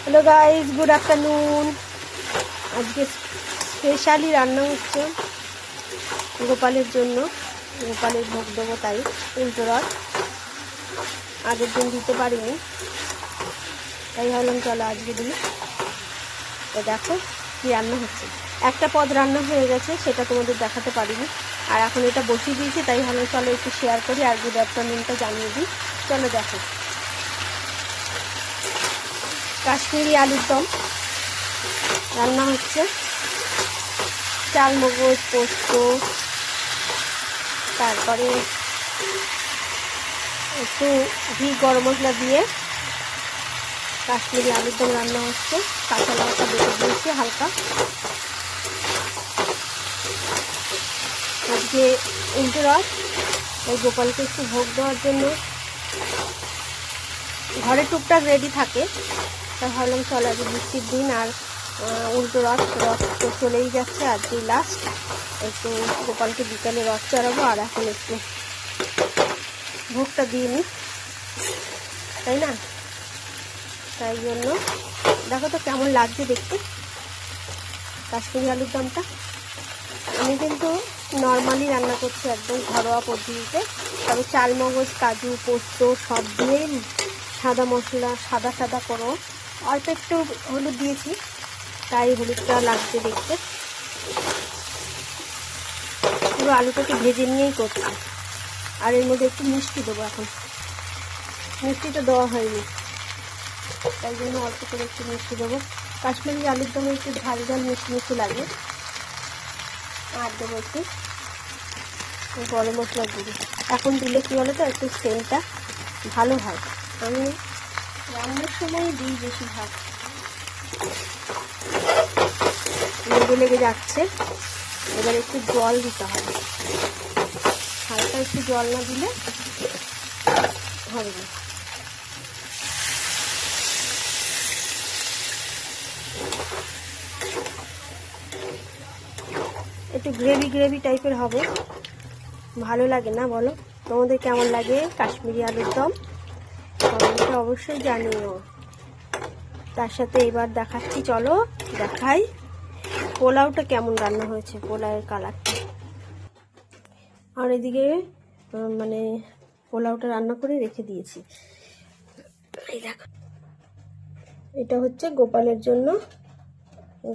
Hello guys, good afternoon. আজকে specially রান্না হচ্ছে গোপালের জন্য। গোপালের ভোগ দেবো, তাই উল্টো রথ আগের দিন দিতে পারিনি, তাই ভাবলাম চলো আজকে দিই। তো দেখো কি রান্না হচ্ছে। একটা পদ রান্না হয়ে গেছে, সেটা তোমাদের দেখাতে পারিনি, আর এখন এটা বসিয়ে দিয়েছি, তাই ভাবলাম চলো একটু শেয়ার করি আর গুড আফটারনুনটা জানিয়ে দিই। চলো দেখো, কাশ্মীরি আলুর দম রান্না হচ্ছে। চাল মগজ, পোস্ত, তারপরে একটু ঘি গরম মশলা দিয়ে কাশ্মীরি আলুর দম রান্না হচ্ছে। কাঁচা লঙ্কা বেটে দিয়েছি হালকা। আজকে উল্টো রথ, এই গোপালকে একটু ভোগ দেওয়ার জন্য ঘরে টুকটাক রেডি থাকে, তা ভাবলাম চলো আজকে বৃষ্টির দিন আর উল্টো রথ তো চলেই যাচ্ছে, আজকেই লাস্ট। একটু গোপালকে বিকালে রথ চড়াবো, আর এখন একটু ভোগটা দিয়ে নিই, তাই না? তাই জন্য দেখো তো কেমন লাগছে দেখতে কাশ্মীরি আলুর দমটা। আমি কিন্তু নর্মালি রান্না করছি, একদম ঘরোয়া পদ্ধতিতে। তবে চাল মগজ, কাজু, পোস্ত সব দিয়েই সাদা মশলা, সাদা করো, অল্প একটু হলুদ দিয়েছি, তাই হলুদটা লাগছে দেখতে। পুরো আলুটাকে ভেজে নিয়েই করছি। আর এর মধ্যে একটু মিষ্টি দেবো, এখন মিষ্টিটা দেওয়া হয়নি, তাই জন্য অল্প করে একটু মিষ্টি দেবো। কাশ্মীরি আলুর দমে একটু ঝাল ঝাল মিষ্টি লাগে। আর দেবো একটু গরম মশলা গুঁড়ো। এখন দিলে কী বলো তো, একটু সেন্টটা ভালো হয়। আমি রান্নার সময় দিই বেশিরভাগ। লেগে যাচ্ছে, এবার একটু জল দিতে হবে। হালকা একটু জল না দিলে হবে না। একটু গ্রেভি টাইপের হবে, ভালো লাগে না বলো? তোমাদের কেমন লাগে কাশ্মীরি আলুর দম? কমেন্টে অবশ্যই জানিও। তার সাথে এবার দেখাচ্ছি, চলো দেখাই পোলাওটা কেমন রান্না হয়েছে, পোলাওয়ের কালারটা। আর এদিকে মানে পোলাওটা রান্না করে রেখে দিয়েছি। এই দেখো, এটা হচ্ছে গোপালের জন্য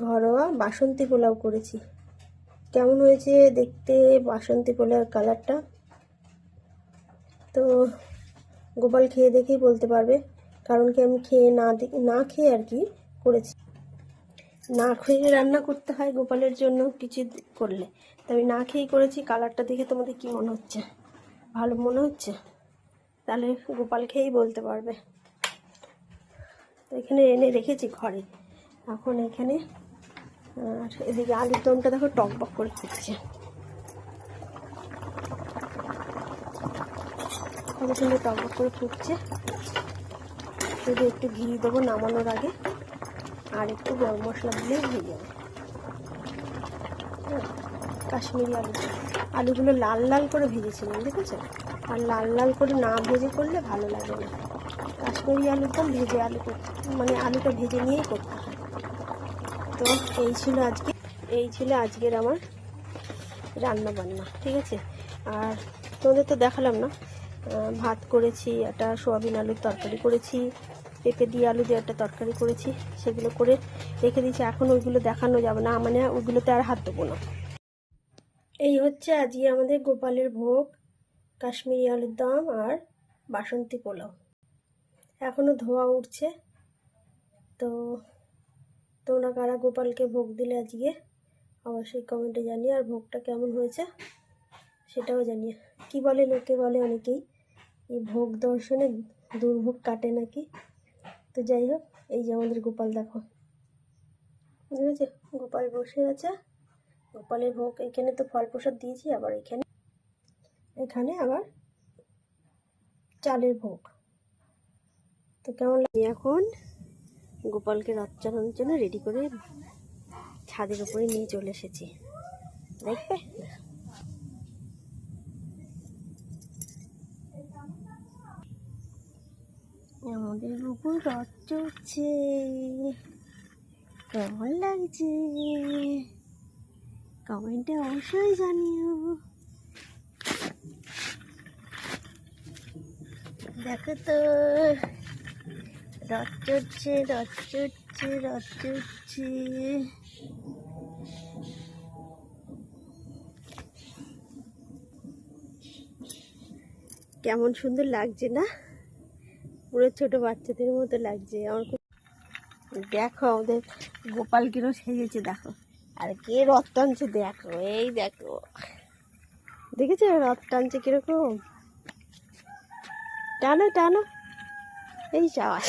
ঘরোয়া বাসন্তী পোলাও করেছি। কেমন হয়েছে দেখতে বাসন্তী পোলাওয়ের কালারটা? তো গোপাল খেয়ে দেখেই বলতে পারবে, কারণ কি আমি না খেয়ে আর কি করেছি। না খেয়ে রান্না করতে হয় গোপালের জন্য কিছু করলে, তবে না খেয়েই করেছি। কালারটা দেখে তোমাদের কি মনে হচ্ছে? ভালো মনে হচ্ছে? তাহলে গোপাল খেয়েই বলতে পারবে। তো এখানে এনে রেখেছি ঘরে, এখন এখানে। আর এদিকে আলুর দমটা দেখো টকবক করে ফুটছে, কত সুন্দর টকবক করে ফুটছে। শুধু একটু ঘি দেবো নামানোর আগে, আর একটু গরম মশলা দিলেই হয়ে যাবে। কাশ্মীরি আলুগুলো লাল লাল করে ভেজেছিলাম, দেখেছো? আর লাল করে না ভেজে করলে ভালো লাগে না। কাশ্মীরি আলুর দম ভেজে মানে আলুটা ভেজে নিয়েই করতে হয়। তো এই ছিল আজকের আমার রান্না বান্না, ঠিক আছে? আর তোমাদের তো দেখালাম না, ভাত করেছি, একটা সোয়াবিন আলুর তরকারি করেছি, পেঁপে দিয়ে আলু দিয়ে একটা তরকারি করেছি, সেগুলো করে রেখে দিয়েছি। এখন ওইগুলো দেখানো যাবে না, মানে ওইগুলোতে আর হাত দেবো না। এই হচ্ছে আজকে আমাদের গোপালের ভোগ, কাশ্মীরি আলুর দম আর বাসন্তী পোলাও। এখনও ধোয়া উঠছে। তো তোমরা কারা গোপালকে ভোগ দিলে আজকে অবশ্যই কমেন্টে জানিয়ে, আর ভোগটা কেমন হয়েছে সেটাও জানিয়ে। কি বলে লোকে, বলে অনেকেই এই ভোগ দর্শনে দুর্ভোগ কাটে নাকি। তো যাই হোক, এই যে আমাদের গোপাল দেখো, বুঝেছে? গোপাল বসে আছে, গোপালের ভোগ। এখানে তো ফল প্রসাদ দিয়েছি, আবার এখানে আবার চালের ভোগ। তো কেমন লাগে? এখন গোপালকে রথ চালানোর জন্য রেডি করে ছাদের উপরে নিয়ে চলে এসেছি, দেখবে? আমাদের উপর রথ চড়ছে, কেমন লাগছে কমেন্টে অবশ্যই জানিও। দেখো তো রথ চড়ছে, রথ চড়ছে, রথ চড়ছে। কেমন সুন্দর লাগছে না? পুরো ছোট বাচ্চাদের মতো লাগছে আমার খুব। দেখো আমাদের গোপাল কিরো সেজেছে দেখো, আর কে রথ টানছে দেখো, এই দেখো দেখেছো রথ টানছে কিরকম, টানো টানো, এই সাবাস।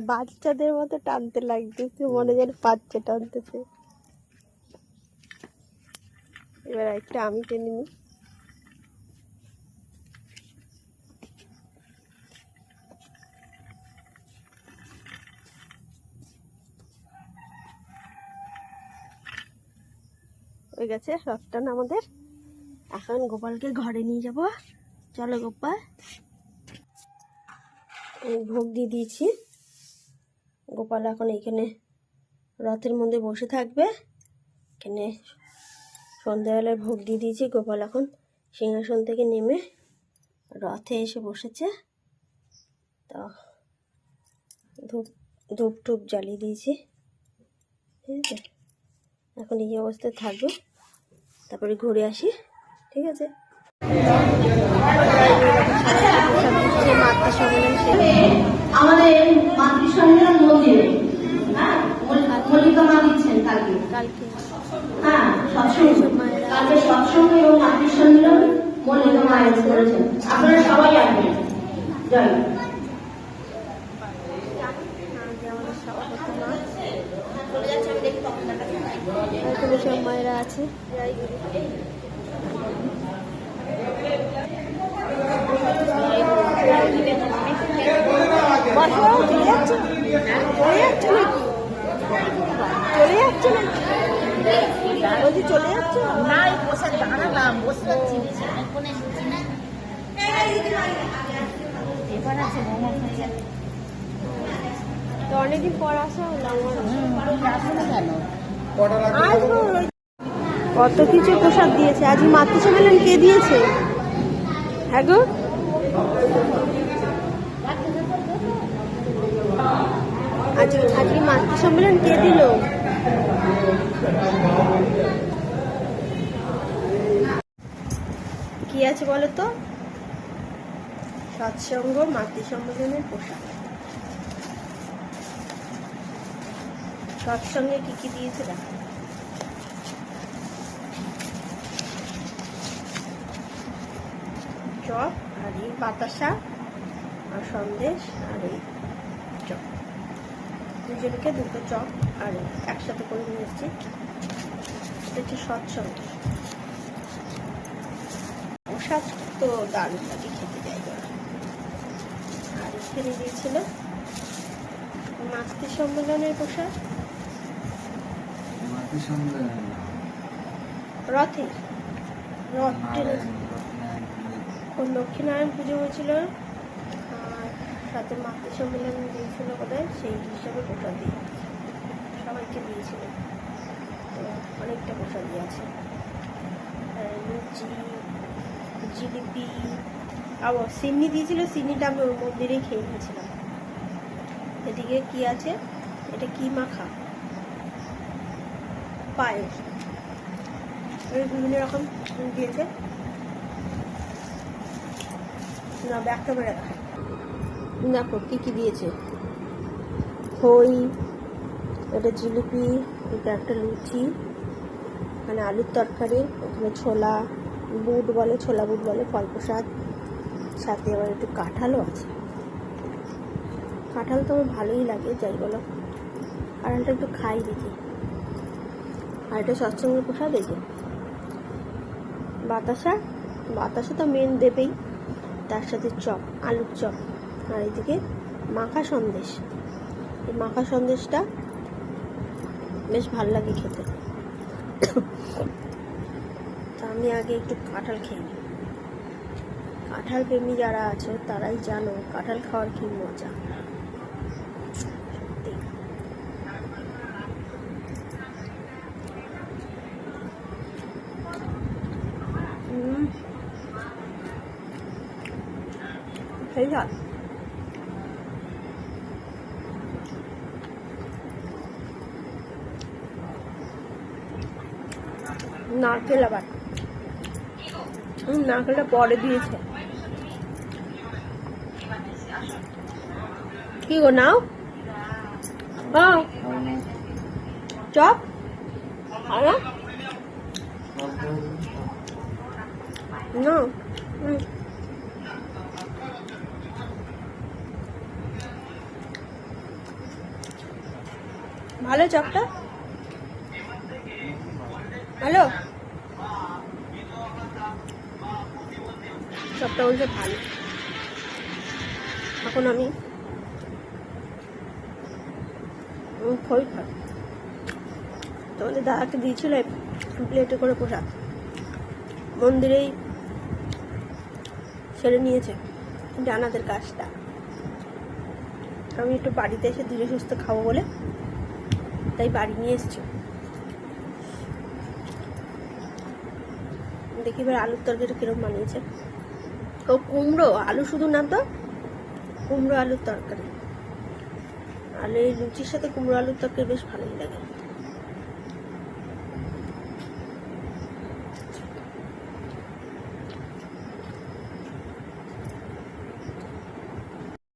বাচ্চাদের মতো টানতে লাগতেছে, মনে যেন বাচ্চা টানতেছে। এবার একটা আমি টেনে নিই। হয়ে গেছে রথ টান আমাদের। এখন গোপালকে ঘরে নিয়ে যাব, চলো গোপাল। ভোগ দিয়ে দিয়েছি, গোপাল এখন এখানে রথের মধ্যে বসে থাকবে। এখানে সন্ধ্যাবেলায় ভোগ দিয়ে দিয়েছি, গোপাল এখন সিংহাসন থেকে নেমে রথে এসে বসেছে। তো ধূপ টুপ জ্বালিয়ে দিয়েছি, ঠিক আছে। এখন এই অবস্থায় থাকবে, তারপরে ঘুরে আসি, ঠিক আছে। আমাদের মাতৃসম্মেলন মন্দিরে মল্লিকা মা দিচ্ছেন কালকে। হ্যাঁ, সৎসঙ্গ কালকে সৎসঙ্গ এবং মাতৃসম্মেলন মল্লিকা মা করেছেন। আপনারা সবাই আসবেন। জয়। সব মায়েরা আছে। চলে যাচ্ছে না, বসে দাঁড়ালাম, বসে তো অনেকদিন পর আসা হলাম। কত কিছু প্রসাদ দিয়েছে। আজ মাতৃসম্মেলন কে দিয়েছে? হ্যাঁ গো, আজকে মাতৃসম্মেলন কে দিল? কি আছে বলো তো? সৎসঙ্গ মাতৃসম্মেলনের পোশাক। সৎসঙ্গে কি কি দিয়েছে দেখো। চপ আর এই বাতাসা আর সন্দেশ আর এই চপ, দুজনকে দুটো চপ আর একসাথে করে নিয়ে এসেছি। এটা হচ্ছে সৎসঙ্গ। প্রসাদ তো দারুণ লাগে খেতে যাইবে। আর এখানে দিয়েছিল মাতৃসম্মেলনের প্রসাদ, রথের রথ টেনে লক্ষ্মীনারায়ণ পুজো হয়েছিল, আর সাথে মাতৃসম্মেলন দিয়েছিল বোধহয়, সেই হিসাবে প্রসাদ দিয়ে সবাইকে দিয়েছিল। তো অনেকটা প্রসাদ দিয়েছে, লুচি, জিলিপি, আবার সিন্নি দিয়েছিল। সিন্নিটা আমি ওর মন্দিরেই খেয়ে নিয়েছিলাম। এদিকে কি আছে, এটা কি মাখা, পায়েস, বিভিন্ন রকম দিয়েছে। না ব্যাগটা বেড়ে দেখো কি কি দিয়েছে। খই, এটা জিলিপি, এটা একটা লুচি, মানে আলুর তরকারি, এখানে ছোলা বুট বলে, ছোলা বুট বলে, ফল প্রসাদ, সাথে আবার একটু কাঁঠালও আছে। কাঁঠাল তো আমার ভালোই লাগে, যাই বলো কাঁঠালটা একটু খাই দেখি। আর এটা সৎসঙ্গের প্রসাদ। এই যে বাতাসা, বাতাসা তো মেন দেবেই, তার সাথে চপ, আলুর চপ, আর এদিকে মাখা সন্দেশ। এই মাখা সন্দেশটা বেশ ভালো লাগে খেতে। তা আমি আগে একটু কাঁঠাল খেয়ে নিই। কাঁঠাল প্রেমী যারা আছো তারাই জানো কাঁঠাল খাওয়ার কি মজা। সত্যি। সেই স্বাদ। নারকেল আবার নারকেলটা পরে দিয়েছে। কি গো নাও চপ আর না ভালো চপটা ভালো চপটা বলছে ভালো। এখন আমি খই খাই। তোমাদের দাদাকে দিয়েছিল প্লেটে করে প্রসাদ, মন্দিরেই সেরে নিয়েছে জানাদের কাজটা। আমি একটু বাড়িতে এসে ধীরে সুস্থ খাবো বলে তাই বাড়ি নিয়ে এসছি। দেখি এবার আলুর তরকারিটা কিরকম বানিয়েছে। ও কুমড়ো আলু শুধু না তো, কুমড়ো আলুর তরকারি। আর এই লুচির সাথে কুমড়ো আলুর তরকারি বেশ ভালোই লাগে।